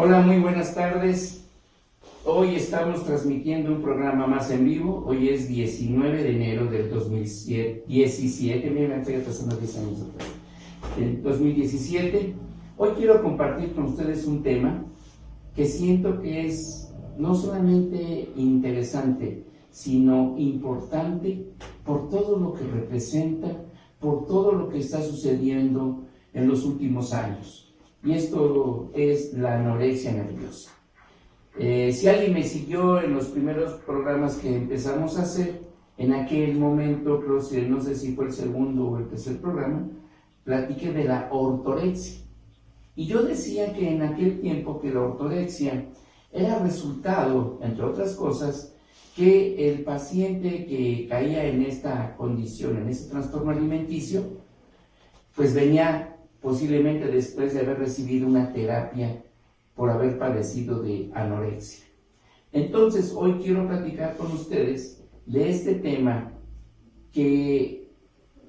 Hola, muy buenas tardes. Hoy estamos transmitiendo un programa más en vivo. Hoy es 19 de enero del 2017. Miren, estoy pasando 10 años atrás. Del 2017. Hoy quiero compartir con ustedes un tema que siento que es no solamente interesante, sino importante por todo lo que representa, por todo lo que está sucediendo en los últimos años. Y esto es la anorexia nerviosa. Si alguien me siguió en los primeros programas que empezamos a hacer, en aquel momento, creo que no sé si fue el segundo o el tercer programa, platiqué de la ortorexia. Y yo decía que en aquel tiempo que la ortorexia era resultado, entre otras cosas, que el paciente que caía en esta condición, en este trastorno alimenticio, pues venía posiblemente después de haber recibido una terapia por haber padecido de anorexia. Entonces, hoy quiero platicar con ustedes de este tema que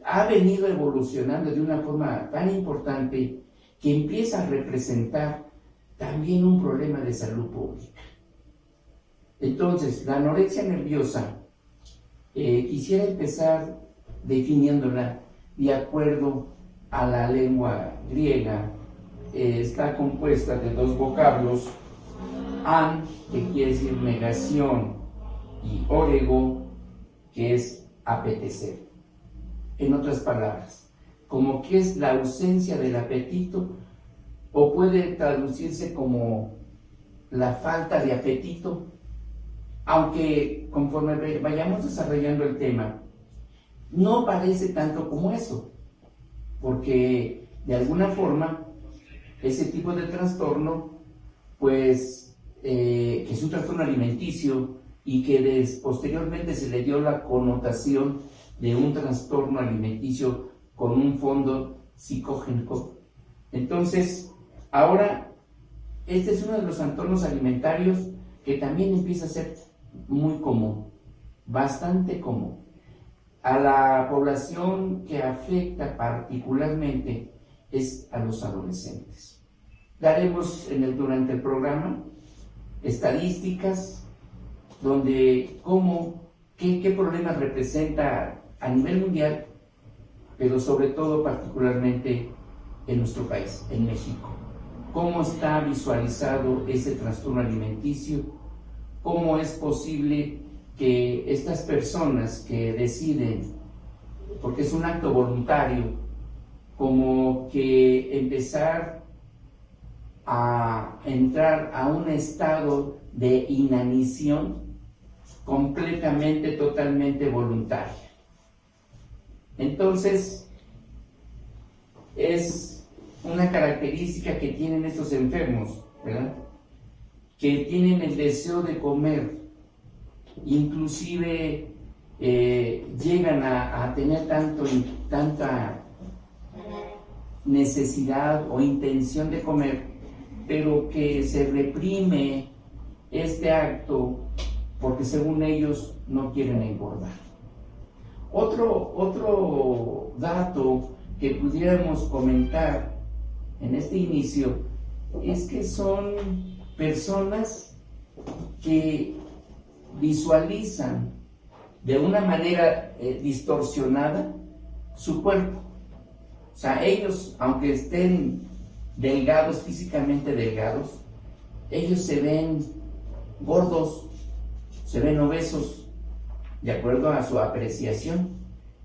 ha venido evolucionando de una forma tan importante que empieza a representar también un problema de salud pública. Entonces, la anorexia nerviosa, quisiera empezar definiéndola de acuerdo a la lengua griega. Está compuesta de dos vocablos, an, que quiere decir negación, y orego, que es apetecer. En otras palabras, como que es la ausencia del apetito, o puede traducirse como la falta de apetito, aunque conforme vayamos desarrollando el tema, no parece tanto como eso, porque de alguna forma ese tipo de trastorno, pues, que es un trastorno alimenticio y que posteriormente se le dio la connotación de un trastorno alimenticio con un fondo psicogénico. Entonces, ahora, este es uno de los trastornos alimentarios que también empieza a ser muy común, bastante común. A la población que afecta particularmente es a los adolescentes. Daremos durante el programa estadísticas donde qué problemas representa a nivel mundial, pero sobre todo particularmente en nuestro país, en México. Cómo está visualizado ese trastorno alimenticio, cómo es posible que estas personas que deciden, porque es un acto voluntario, como que empezar a entrar a un estado de inanición completamente, totalmente voluntaria. Entonces, es una característica que tienen estos enfermos, ¿verdad? Que tienen el deseo de comer, inclusive llegan a tener tanta necesidad o intención de comer, pero que se reprime este acto porque según ellos no quieren engordar. Otro dato que pudiéramos comentar en este inicio es que son personas que visualizan de una manera distorsionada su cuerpo. O sea, ellos, aunque estén delgados, físicamente delgados, ellos se ven gordos, se ven obesos, de acuerdo a su apreciación,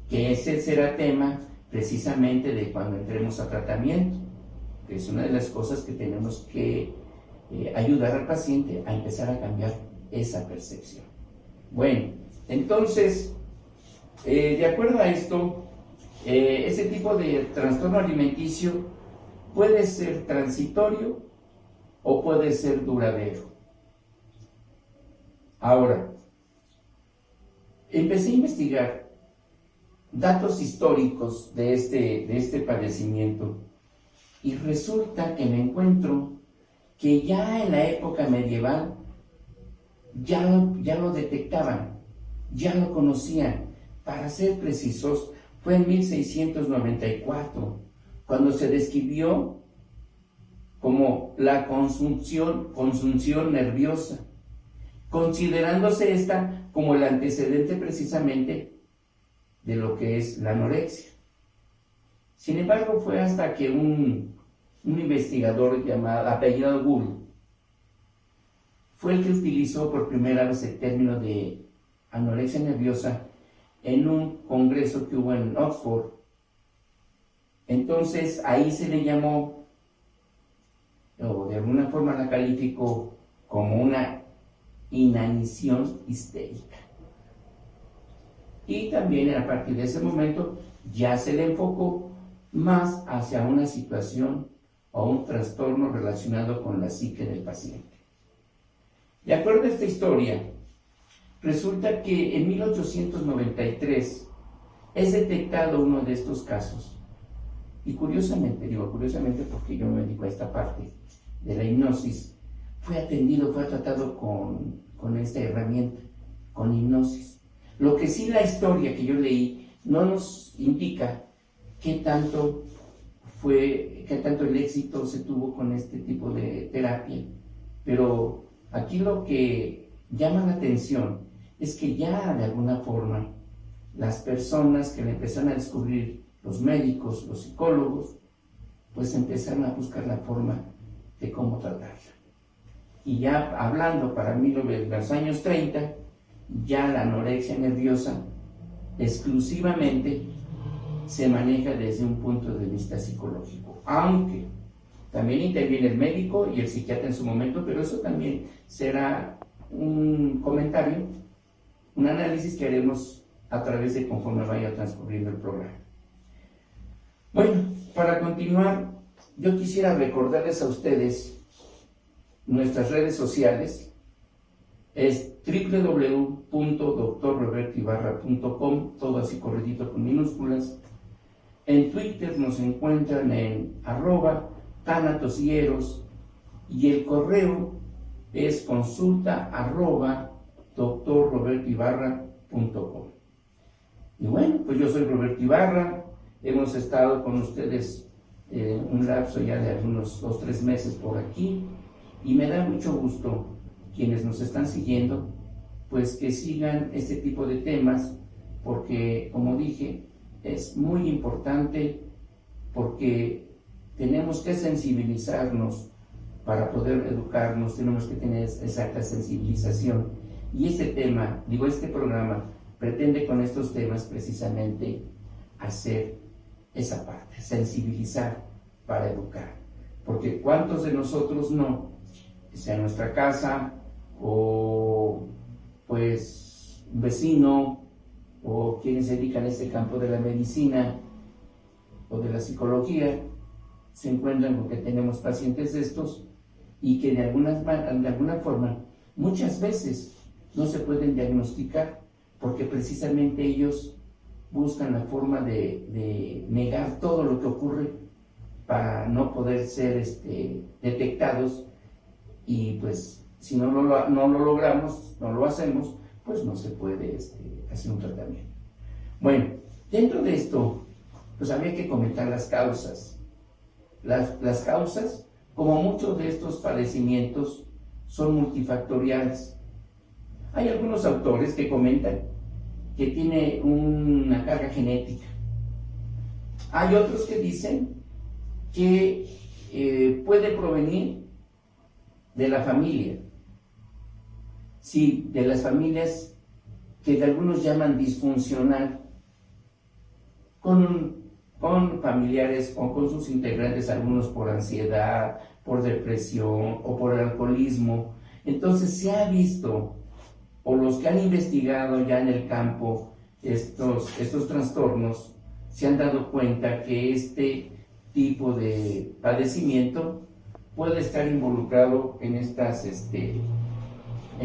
que ese será tema precisamente de cuando entremos a tratamiento, que es una de las cosas que tenemos que ayudar al paciente a empezar a cambiar esa percepción. Bueno, entonces, de acuerdo a esto, ese tipo de trastorno alimenticio puede ser transitorio o puede ser duradero. Ahora, empecé a investigar datos históricos de este padecimiento y resulta que me encuentro que ya en la época medieval ya lo detectaban, ya lo conocían. Para ser precisos, fue en 1694 cuando se describió como la consunción nerviosa, considerándose esta como el antecedente precisamente de lo que es la anorexia. Sin embargo, fue hasta que un investigador apellidado Gould fue el que utilizó por primera vez el término de anorexia nerviosa en un congreso que hubo en Oxford. Entonces ahí se le llamó, o de alguna forma la calificó como una inanición histérica. Y también a partir de ese momento ya se le enfocó más hacia una situación o un trastorno relacionado con la psique del paciente. De acuerdo a esta historia, resulta que en 1893 es detectado uno de estos casos. Y curiosamente, digo curiosamente porque yo me dedico a esta parte de la hipnosis, fue atendido, fue tratado con esta herramienta, con hipnosis. Lo que sí la historia que yo leí no nos indica qué tanto el éxito se tuvo con este tipo de terapia, pero aquí lo que llama la atención es que ya de alguna forma las personas que le empezaron a descubrir, los médicos, los psicólogos, pues empezaron a buscar la forma de cómo tratarla. Y ya hablando para mí de los años 30, ya la anorexia nerviosa exclusivamente se maneja desde un punto de vista psicológico, aunque también interviene el médico y el psiquiatra en su momento, pero eso también será un comentario, un análisis que haremos a través de conforme vaya transcurriendo el programa. Bueno, para continuar, yo quisiera recordarles a ustedes nuestras redes sociales. Es www.drrobertoibarra.com, todo así corridito con minúsculas. En Twitter nos encuentran en @tanatosieros y el correo es consulta@drrobertoibarra.com. Y bueno, pues yo soy Roberto Ibarra, hemos estado con ustedes un lapso ya de algunos 2-3 meses por aquí y me da mucho gusto quienes nos están siguiendo, pues que sigan este tipo de temas, porque como dije, es muy importante porque tenemos que sensibilizarnos para poder educarnos, tenemos que tener exacta sensibilización. Y este tema, este programa, pretende con estos temas precisamente hacer esa parte, sensibilizar para educar. Porque ¿cuántos de nosotros no, sea en nuestra casa o pues un vecino o quienes se dedican a este campo de la medicina o de la psicología, se encuentran con que tenemos pacientes de estos y que de alguna forma muchas veces no se pueden diagnosticar porque precisamente ellos buscan la forma de negar todo lo que ocurre para no poder ser detectados, y pues si no lo logramos, no lo hacemos, pues no se puede hacer un tratamiento. Bueno, dentro de esto, pues habría que comentar las causas. Las causas, como muchos de estos padecimientos, son multifactoriales. Hay algunos autores que comentan que tiene una carga genética. Hay otros que dicen que puede provenir de la familia. Sí, de las familias que algunos llaman disfuncional, con familiares o con sus integrantes, algunos por ansiedad, por depresión o por alcoholismo. Entonces se ha visto, o los que han investigado ya en el campo estos trastornos, se han dado cuenta que este tipo de padecimiento puede estar involucrado en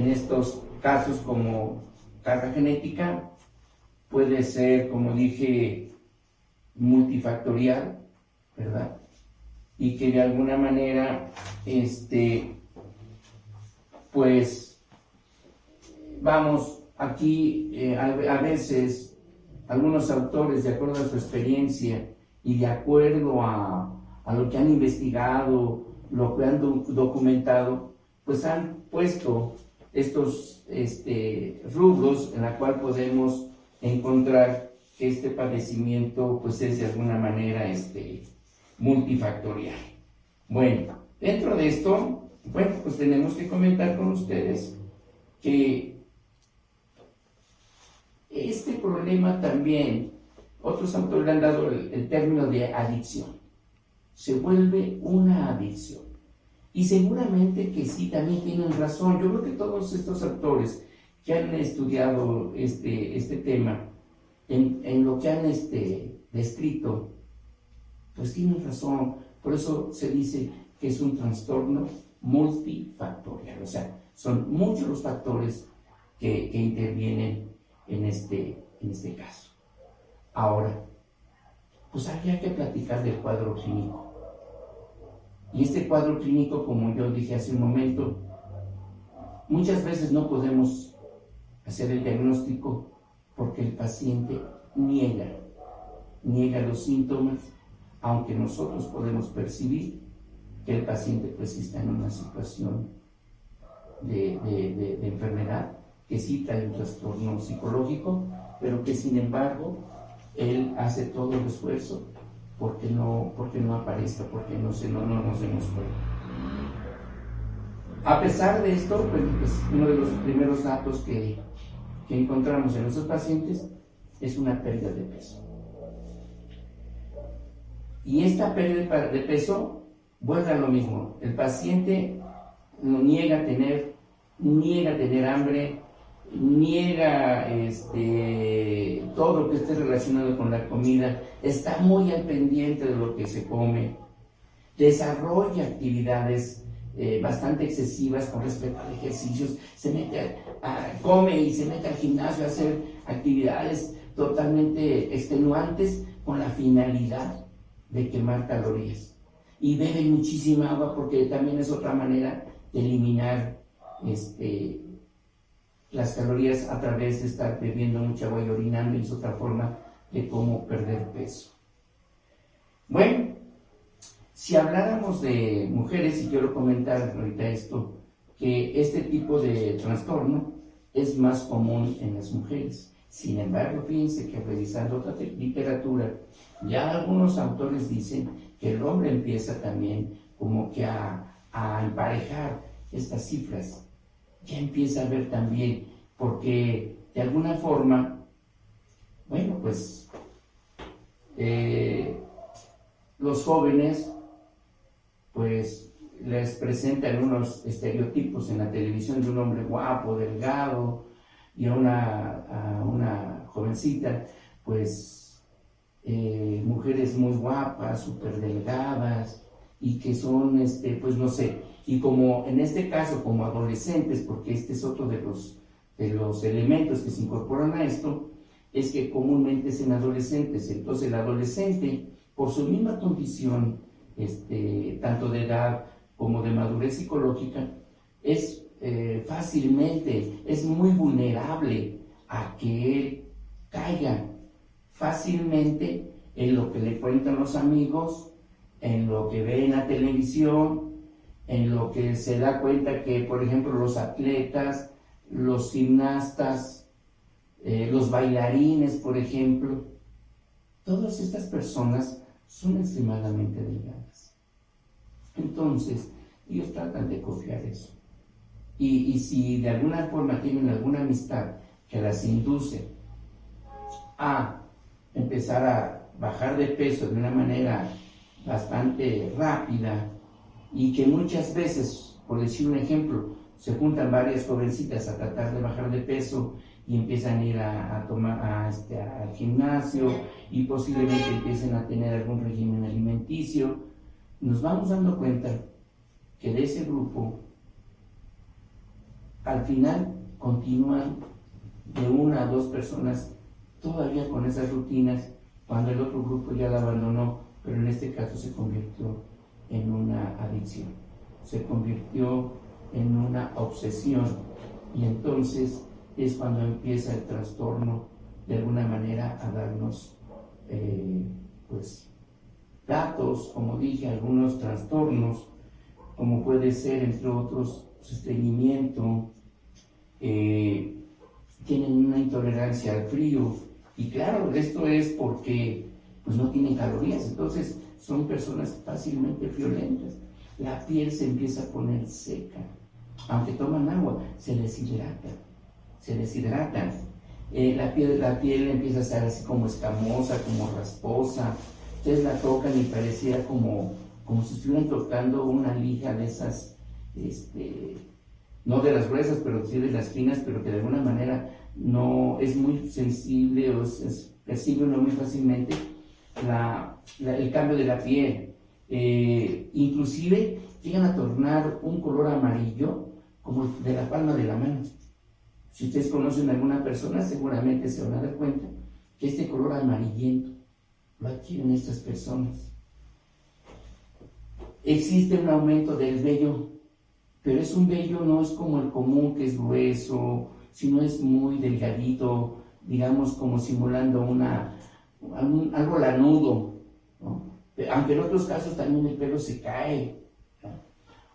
estos casos como carga genética, puede ser, como dije, multifactorial, ¿verdad? Y que de alguna manera, pues, vamos, aquí a veces algunos autores, de acuerdo a su experiencia y de acuerdo a lo que han investigado lo que han documentado, pues han puesto estos rubros en la cual podemos encontrar que este padecimiento pues es de alguna manera multifactorial. Bueno, dentro de esto, bueno, pues tenemos que comentar con ustedes que este problema también, otros autores le han dado el término de adicción. Se vuelve una adicción. Y seguramente que sí, también tienen razón. Yo creo que todos estos autores que han estudiado este tema, en lo que han descrito, pues tienen razón. Por eso se dice que es un trastorno multifactorial. O sea, son muchos los factores que intervienen en este caso. Ahora, pues habría que platicar del cuadro clínico. Y este cuadro clínico, como yo dije hace un momento, muchas veces no podemos hacer el diagnóstico porque el paciente niega los síntomas, aunque nosotros podemos percibir que el paciente pues está en una situación de enfermedad, que sí trae un trastorno psicológico, pero que sin embargo él hace todo el esfuerzo porque no aparezca, porque no nos demos cuenta. A pesar de esto, pues uno de los primeros datos que encontramos en nuestros pacientes es una pérdida de peso. Y esta pérdida de peso vuelve a lo mismo. El paciente niega tener hambre, niega todo lo que esté relacionado con la comida, está muy al pendiente de lo que se come, desarrolla actividades bastante excesivas con respecto a ejercicios, come y se mete al gimnasio a hacer actividades totalmente extenuantes con la finalidad de quemar calorías. Y bebe muchísima agua porque también es otra manera de eliminar las calorías a través de estar bebiendo mucha agua y orinando, y es otra forma de cómo perder peso. Bueno, si habláramos de mujeres, y quiero comentar ahorita esto, que este tipo de trastorno es más común en las mujeres. Sin embargo, fíjense que revisando otra literatura, ya algunos autores dicen que el hombre empieza también como que a emparejar estas cifras. Ya empieza a ver también, porque de alguna forma, bueno, pues los jóvenes pues les presentan unos estereotipos en la televisión de un hombre guapo, delgado, y a una jovencita, pues mujeres muy guapas, súper delgadas, y que son, pues no sé, y como en este caso como adolescentes, porque este es otro de los elementos que se incorporan a esto, es que comúnmente es en adolescentes. Entonces el adolescente, por su misma condición, tanto de edad como de madurez psicológica, es fácilmente, es muy vulnerable a que él caiga fácilmente en lo que le cuentan los amigos, en lo que ve en la televisión, en lo que se da cuenta que, por ejemplo, los atletas, los gimnastas, los bailarines, por ejemplo, todas estas personas son extremadamente delgadas. Entonces, ellos tratan de copiar eso. Y si de alguna forma tienen alguna amistad que las induce a empezar a bajar de peso de una manera bastante rápida, y que muchas veces, por decir un ejemplo, se juntan varias jovencitas a tratar de bajar de peso y empiezan a ir al gimnasio, y posiblemente empiecen a tener algún régimen alimenticio, nos vamos dando cuenta que de ese grupo al final continúan de una a dos personas todavía con esas rutinas, cuando el otro grupo ya la abandonó, pero en este caso se convirtió en una adicción, se convirtió en una obsesión, y entonces es cuando empieza el trastorno de alguna manera a darnos pues datos, como dije, algunos trastornos como puede ser, entre otros, estreñimiento, tienen una intolerancia al frío, y claro, esto es porque pues no tienen calorías, entonces son personas fácilmente friolentas. La piel se empieza a poner seca, aunque toman agua, se deshidratan. La piel empieza a ser así como escamosa, como rasposa. Ustedes la tocan y pareciera como si estuvieran tocando una lija de esas, no de las gruesas, pero sí de las finas, pero que de alguna manera no es muy sensible o percibe uno muy fácilmente el cambio de la piel. Inclusive llegan a tornar un color amarillo como de la palma de la mano. Si ustedes conocen a alguna persona, seguramente se van a dar cuenta que este color amarillento lo adquieren estas personas. Existe un aumento del vello, pero es un vello, no es como el común, que es grueso, sino es muy delgadito, digamos como simulando algo lanudo, ¿no? Aunque en otros casos también el pelo se cae, ¿no?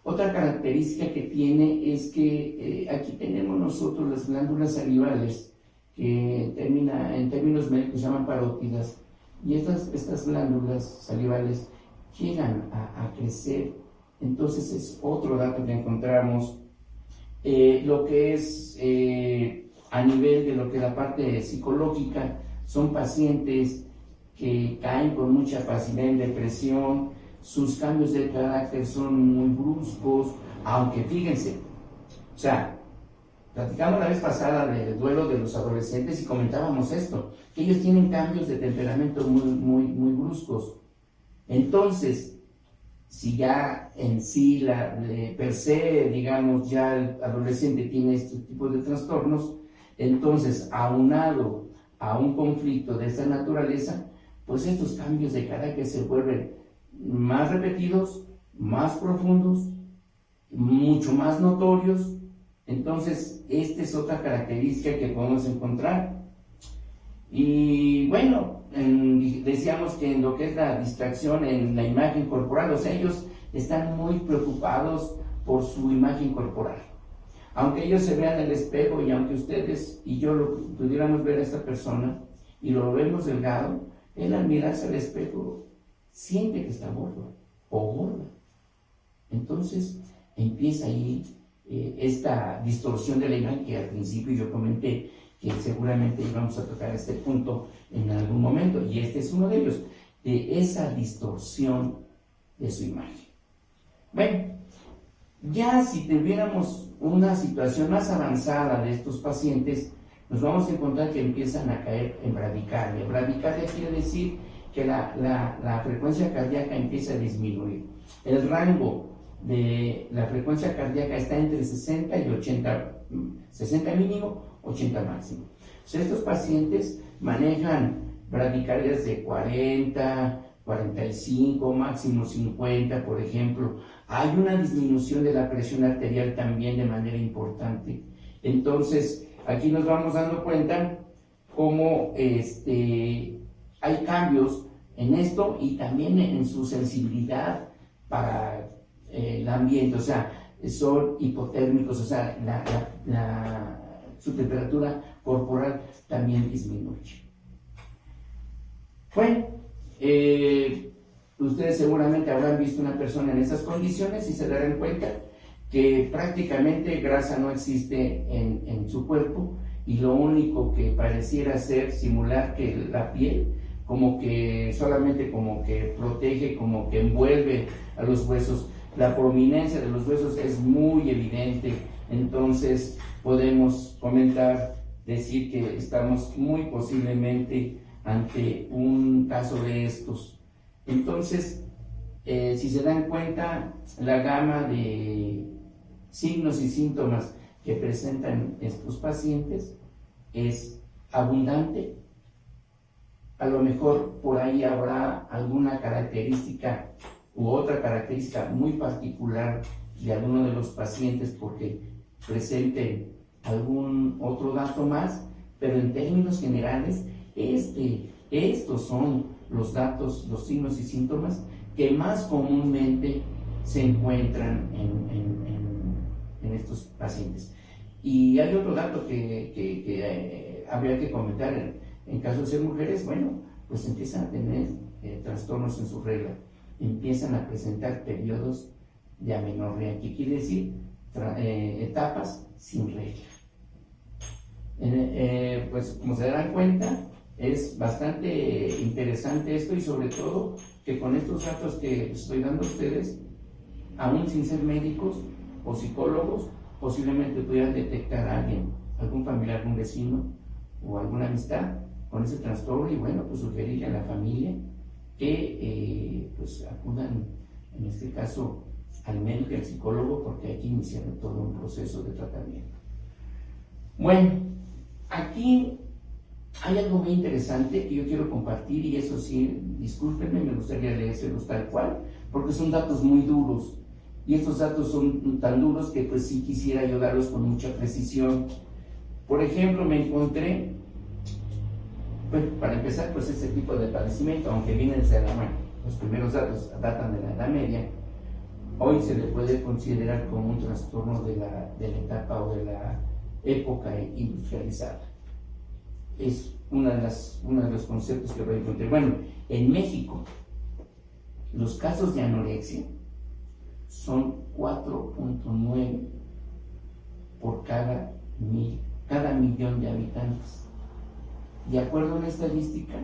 Otra característica que tiene es que aquí tenemos nosotros las glándulas salivales, que en términos médicos se llaman parótidas, y estas glándulas salivales llegan a crecer. Entonces es otro dato que encontramos. Lo que es a nivel de lo que es la parte psicológica, son pacientes que caen con mucha facilidad en depresión. Sus cambios de carácter son muy bruscos, aunque fíjense, o sea, platicamos la vez pasada del duelo de los adolescentes y comentábamos esto, que ellos tienen cambios de temperamento muy bruscos. Entonces, si ya en sí, per se, digamos, ya el adolescente tiene este tipo de trastornos, entonces, aunado a un conflicto de esta naturaleza, pues estos cambios de carácter se vuelven más repetidos, más profundos, mucho más notorios. Entonces, esta es otra característica que podemos encontrar. Y bueno, decíamos que en lo que es la distracción en la imagen corporal, o sea, ellos están muy preocupados por su imagen corporal. Aunque ellos se vean en el espejo y aunque ustedes y yo lo pudiéramos ver a esta persona y lo vemos delgado, él al mirarse al espejo siente que está gordo o gorda. Entonces empieza ahí esta distorsión de la imagen que al principio yo comenté que seguramente íbamos a tocar este punto en algún momento, y este es uno de ellos, de esa distorsión de su imagen. Bueno, ya si tuviéramos una situación más avanzada de estos pacientes, nos vamos a encontrar que empiezan a caer en bradicardia. Bradicardia quiere decir que la frecuencia cardíaca empieza a disminuir. El rango de la frecuencia cardíaca está entre 60 y 80, 60 mínimo, 80 máximo. O sea, estos pacientes manejan bradicardias de 40, 45, máximo 50, por ejemplo. Hay una disminución de la presión arterial también de manera importante. Entonces, aquí nos vamos dando cuenta cómo hay cambios en esto y también en su sensibilidad para el ambiente, o sea, son hipotérmicos, o sea, su temperatura corporal también disminuye. Bueno, ustedes seguramente habrán visto una persona en esas condiciones y se darán cuenta que prácticamente grasa no existe en su cuerpo, y lo único que pareciera ser simular que la piel como que solamente como que protege, como que envuelve a los huesos. La prominencia de los huesos es muy evidente, entonces podemos decir que estamos muy posiblemente ante un caso de estos. Entonces, si se dan cuenta, la gama de signos y síntomas que presentan estos pacientes es abundante. A lo mejor por ahí habrá alguna característica u otra característica muy particular de alguno de los pacientes porque presenten algún otro dato más, pero en términos generales, estos son los datos, los signos y síntomas que más comúnmente se encuentran en estos pacientes. Y hay otro dato que habría que comentar: en caso de ser mujeres, bueno, pues empiezan a tener trastornos en su regla, empiezan a presentar periodos de amenorrea, que quiere decir etapas sin regla. Pues como se darán cuenta, es bastante interesante esto, y sobre todo que con estos datos que estoy dando a ustedes, aún sin ser médicos o psicólogos, posiblemente pudieran detectar a alguien, algún familiar, algún vecino o alguna amistad con ese trastorno, y bueno, pues sugerirle a la familia que pues acudan, en este caso, al médico y al psicólogo, porque hay que iniciar todo un proceso de tratamiento. Bueno, aquí hay algo muy interesante que yo quiero compartir, y eso sí, discúlpenme, me gustaría leérselos tal cual, porque son datos muy duros, y estos datos son tan duros que pues sí quisiera ayudarlos con mucha precisión. Por ejemplo, me encontré, pues, para empezar, pues este tipo de padecimiento, aunque viene desde la mano, los primeros datos datan de la Edad Media, hoy se le puede considerar como un trastorno de la etapa o de la época industrializada. Es uno de los conceptos que voy a encontrar. Bueno, en México, los casos de anorexia son 4.9 por cada millón de habitantes. De acuerdo a una estadística,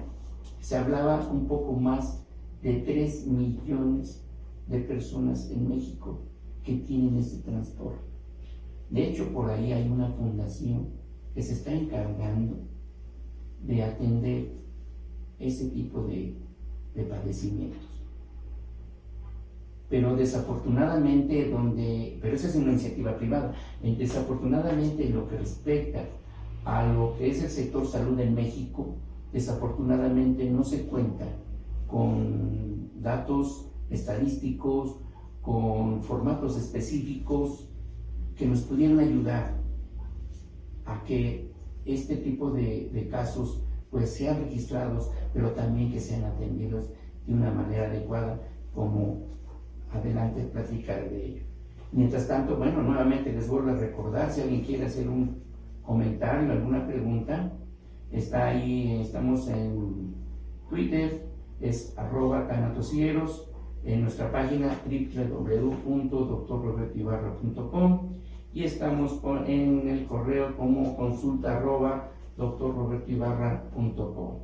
se hablaba un poco más de 3 millones de personas en México que tienen este trastorno. De hecho, por ahí hay una fundación que se está encargando de atender ese tipo de padecimientos. Pero desafortunadamente, pero esa es una iniciativa privada, desafortunadamente en lo que respecta a lo que es el sector salud en México, desafortunadamente no se cuenta con datos estadísticos, con formatos específicos que nos pudieran ayudar a que este tipo de casos pues sean registrados, pero también que sean atendidos de una manera adecuada, como adelante platicar de ello. Mientras tanto, bueno, nuevamente les vuelvo a recordar, si alguien quiere hacer un comentario, alguna pregunta, está ahí, estamos en Twitter, es @tanatosieros, en nuestra página www.drrobertoibarra.com, y estamos en el correo como consulta@drrobertoibarra.com.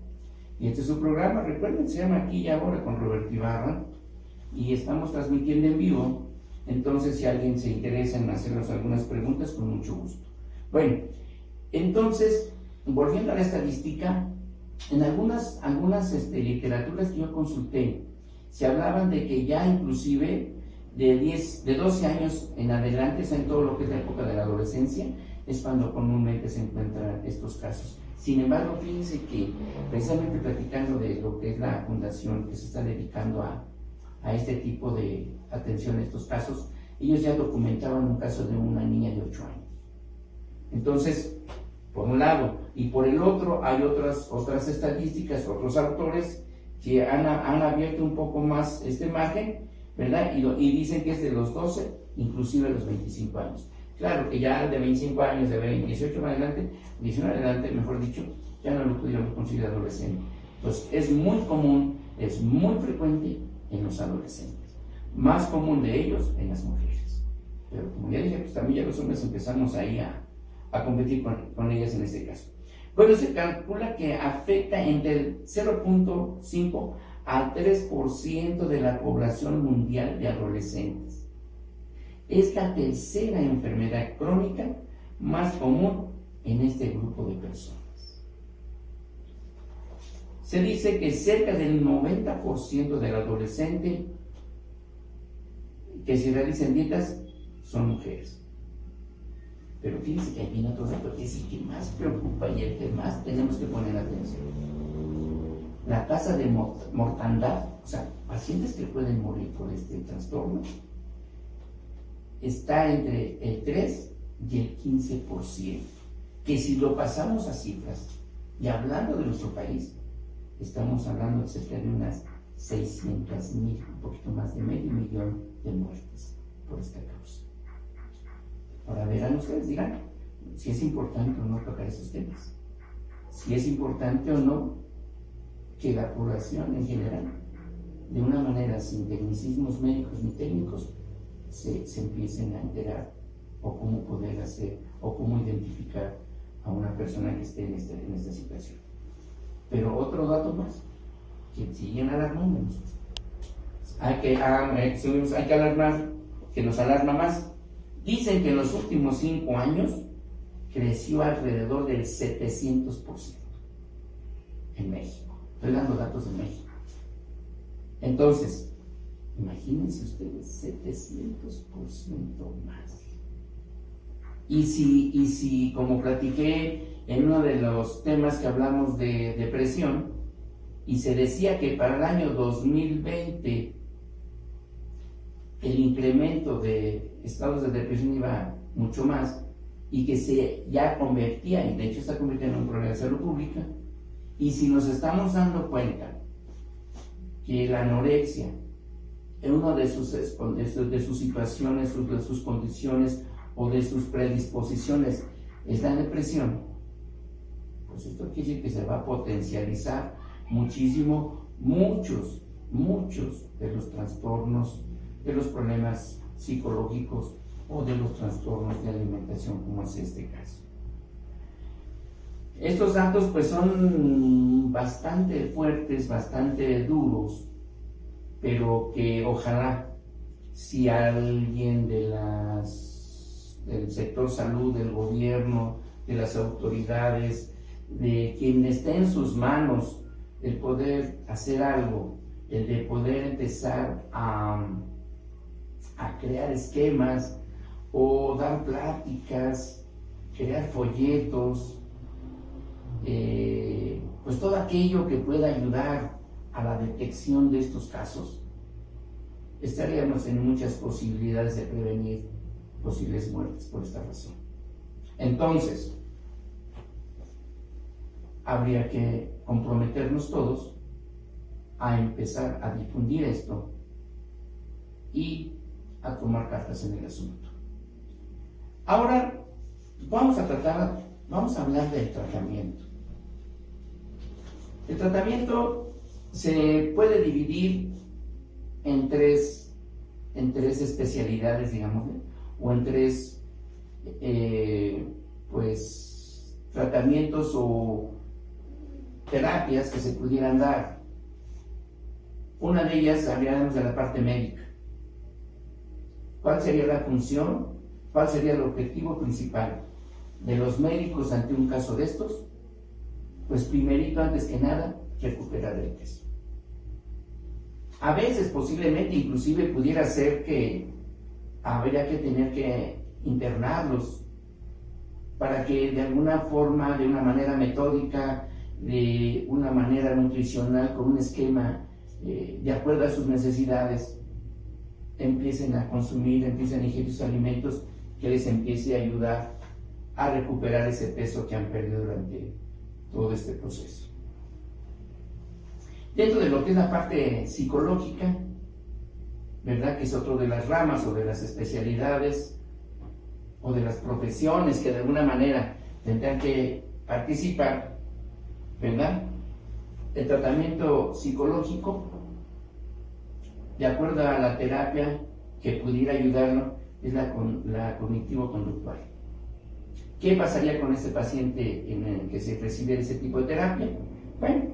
Y este es su programa, recuerden, se llama Aquí y Ahora con Roberto Ibarra, y estamos transmitiendo en vivo. Entonces, si alguien se interesa en hacernos algunas preguntas, con mucho gusto. Bueno, entonces, volviendo a la estadística, en algunas literaturas que yo consulté, se hablaban de que ya inclusive de 12 años en adelante, en todo lo que es la época de la adolescencia, es cuando comúnmente se encuentran estos casos. Sin embargo, fíjense que precisamente platicando de lo que es la fundación que se está dedicando a este tipo de atención a estos casos, ellos ya documentaban un caso de una niña de 8 años. Entonces, por un lado, y por el otro, hay otras estadísticas, otros autores que han abierto un poco más esta imagen, ¿verdad? Y dicen que es de los 12, inclusive los 25 años. Claro que ya de 25 años, de 18 en adelante, 19 en adelante, mejor dicho, ya no lo pudiéramos considerar adolescente. Pues es muy común, es muy frecuente en los adolescentes, más común de ellos en las mujeres. Pero como ya dije, pues también ya los hombres empezamos ahí a competir con ellas en este caso. Bueno, se calcula que afecta entre el 0.5 al 3% de la población mundial de adolescentes. Es la tercera enfermedad crónica más común en este grupo de personas. Se dice que cerca del 90% del adolescente que se realizan dietas son mujeres. Pero fíjense que ahí viene otro dato que es el que más preocupa y el que más tenemos que poner atención. La tasa de mortandad, o sea, pacientes que pueden morir por este trastorno, está entre el 3 y el 15%, que si lo pasamos a cifras, y hablando de nuestro país, estamos hablando de cerca de unas 600,000, un poquito más de 500,000 de muertes por esta causa. Ahora verán ustedes, dirán, si es importante o no tocar esos temas, si es importante o no que la población en general, de una manera sin tecnicismos médicos ni técnicos, se empiecen a enterar, o cómo poder hacer, o cómo identificar a una persona que esté en esta situación. Pero otro dato más, que siguen alarmándonos. Hay que alarmar, que nos alarma más. Dicen que en los últimos 5 años creció alrededor del 700% en México. Estoy dando datos de México. Entonces, imagínense ustedes, 700% más. Y si, como platiqué en uno de los temas que hablamos de depresión, y se decía que para el año 2020 el incremento de estados de depresión iba mucho más, y que se ya convertía, y de hecho está convirtiendo en un problema de salud pública, y si nos estamos dando cuenta que la anorexia en una de sus situaciones, de sus condiciones o de sus predisposiciones es la depresión, pues esto quiere decir que se va a potencializar muchísimo muchos de los trastornos, de los problemas psicológicos o de los trastornos de alimentación, como es este caso. Estos datos pues son bastante fuertes, bastante duros, pero que ojalá, si alguien del sector salud, del gobierno, de las autoridades, de quien esté en sus manos el poder hacer algo, el de poder empezar a crear esquemas o dar pláticas, crear folletos, pues todo aquello que pueda ayudar a la detección de estos casos, estaríamos en muchas posibilidades de prevenir posibles muertes por esta razón. Entonces, habría que comprometernos todos a empezar a difundir esto y a tomar cartas en el asunto. Ahora vamos a hablar del tratamiento. El tratamiento se puede dividir en tres especialidades, digamos, o en tres tratamientos o terapias que se pudieran dar. Una de ellas, hablaremos de la parte médica. ¿Cuál sería la función? ¿Cuál sería el objetivo principal de los médicos ante un caso de estos? Pues primerito, antes que nada, recuperar el peso. A veces, posiblemente, inclusive pudiera ser que habría que tener que internarlos para que de alguna forma, de una manera metódica, de una manera nutricional, con un esquema de acuerdo a sus necesidades, empiecen a consumir, empiecen a ingerir sus alimentos que les empiece a ayudar a recuperar ese peso que han perdido durante todo este proceso. Dentro de lo que es la parte psicológica, ¿verdad? Que es otro de las ramas o de las especialidades o de las profesiones que de alguna manera tendrán que participar, ¿verdad? El tratamiento psicológico, de acuerdo a la terapia que pudiera ayudarlo, es la cognitivo-conductual. ¿Qué pasaría con este paciente en el que se recibe ese tipo de terapia? Bueno,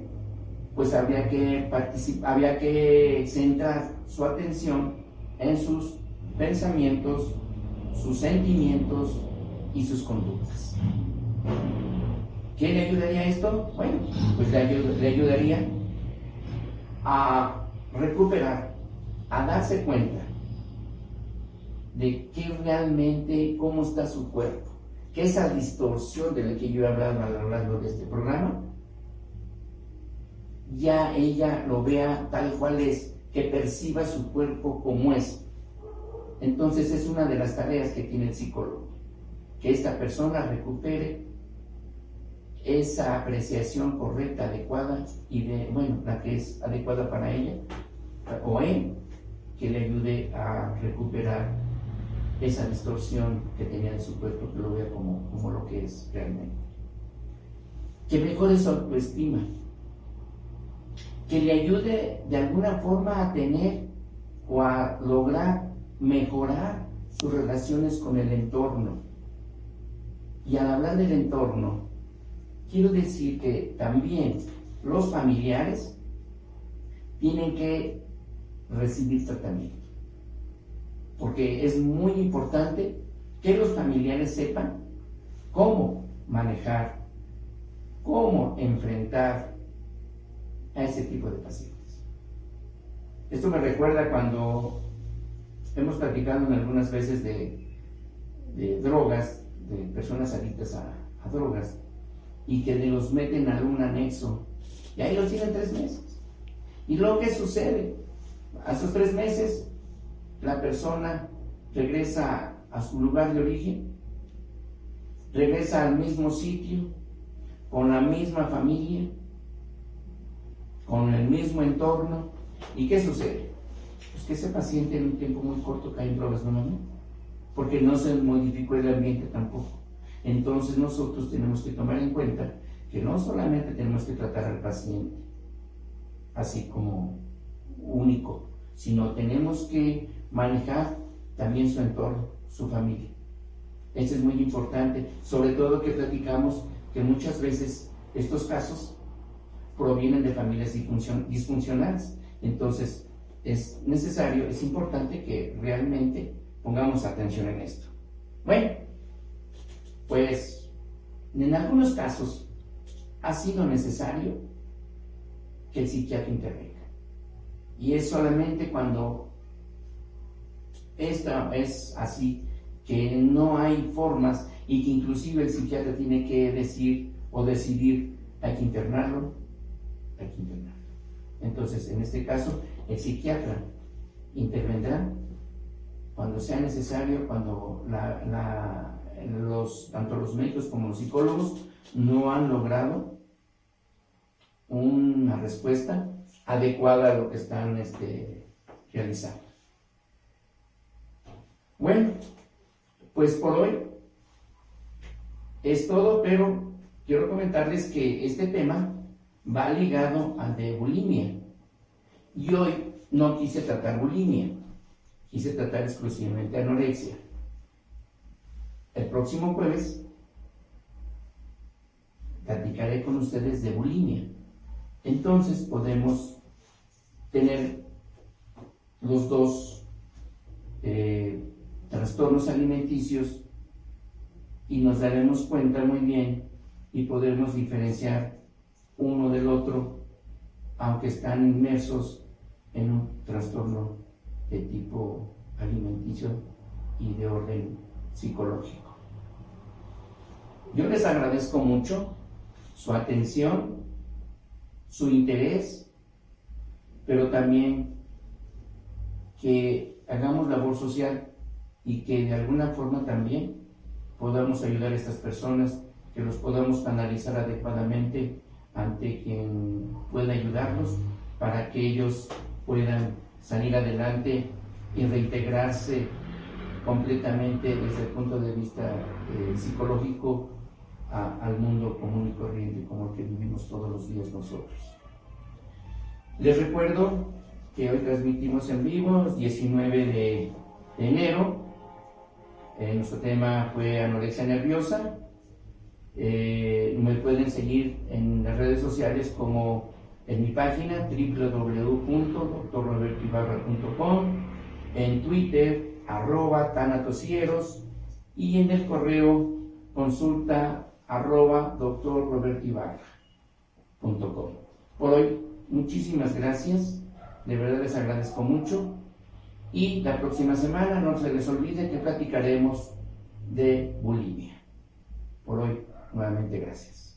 pues habría que centrar su atención en sus pensamientos, sus sentimientos y sus conductas. ¿Qué le ayudaría a esto? Bueno, pues le ayudaría a recuperar, a darse cuenta de qué realmente, cómo está su cuerpo, que esa distorsión de la que yo he hablado a lo largo de este programa, ya ella lo vea tal cual es, que perciba su cuerpo como es. Entonces es una de las tareas que tiene el psicólogo, que esta persona recupere esa apreciación correcta, adecuada y la que es adecuada para ella o él, que le ayude a recuperar esa distorsión que tenía de su cuerpo, que lo vea como lo que es realmente. Que mejore su autoestima, que le ayude de alguna forma a tener o a lograr mejorar sus relaciones con el entorno. Y al hablar del entorno, quiero decir que también los familiares tienen que recibir tratamiento, porque es muy importante que los familiares sepan cómo manejar, cómo enfrentar a ese tipo de pacientes. Esto me recuerda cuando hemos platicado en algunas veces de drogas, de personas adictas a drogas, y que los meten a un anexo, y ahí los tienen 3 meses. ¿Y luego qué sucede? A esos 3 meses, la persona regresa a su lugar de origen, regresa al mismo sitio, con la misma familia, con el mismo entorno. ¿Y qué sucede? Pues que ese paciente en un tiempo muy corto cae en drogas nuevamente, porque no se modificó el ambiente tampoco. Entonces nosotros tenemos que tomar en cuenta que no solamente tenemos que tratar al paciente así como único, sino tenemos que manejar también su entorno, su familia. Eso es muy importante, sobre todo que platicamos que muchas veces estos casos provienen de familias disfuncionales. Entonces es necesario, es importante que realmente pongamos atención en esto. Bueno, pues en algunos casos ha sido necesario que el psiquiatra intervenga. Y es solamente cuando esta es así, que no hay formas y que inclusive el psiquiatra tiene que decir o decidir, hay que internarlo, hay que internarlo. Entonces, en este caso, el psiquiatra intervendrá cuando sea necesario, cuando tanto los médicos como los psicólogos no han logrado una respuesta adecuada a lo que están realizando. Bueno, pues por hoy es todo, pero quiero comentarles que este tema va ligado al de bulimia. Y hoy no quise tratar bulimia, quise tratar exclusivamente anorexia. El próximo jueves platicaré con ustedes de bulimia. Entonces podemos tener los dos trastornos alimenticios y nos daremos cuenta muy bien y podremos diferenciar uno del otro, aunque están inmersos en un trastorno de tipo alimenticio y de orden psicológico. Yo les agradezco mucho su atención, su interés, pero también que hagamos labor social y que de alguna forma también podamos ayudar a estas personas, que los podamos canalizar adecuadamente ante quien pueda ayudarlos para que ellos puedan salir adelante y reintegrarse completamente desde el punto de vista psicológico al mundo común y corriente como el que vivimos todos los días nosotros. Les recuerdo que hoy transmitimos en vivo, 19 de enero. Nuestro tema fue anorexia nerviosa. Me pueden seguir en las redes sociales como en mi página www.drrobertoibarra.com, en Twitter @tanatosieros y en el correo consulta @drrobertoibarra.com. Por hoy, muchísimas gracias, de verdad les agradezco mucho, y la próxima semana no se les olvide que platicaremos de bulimia. Por hoy, nuevamente gracias.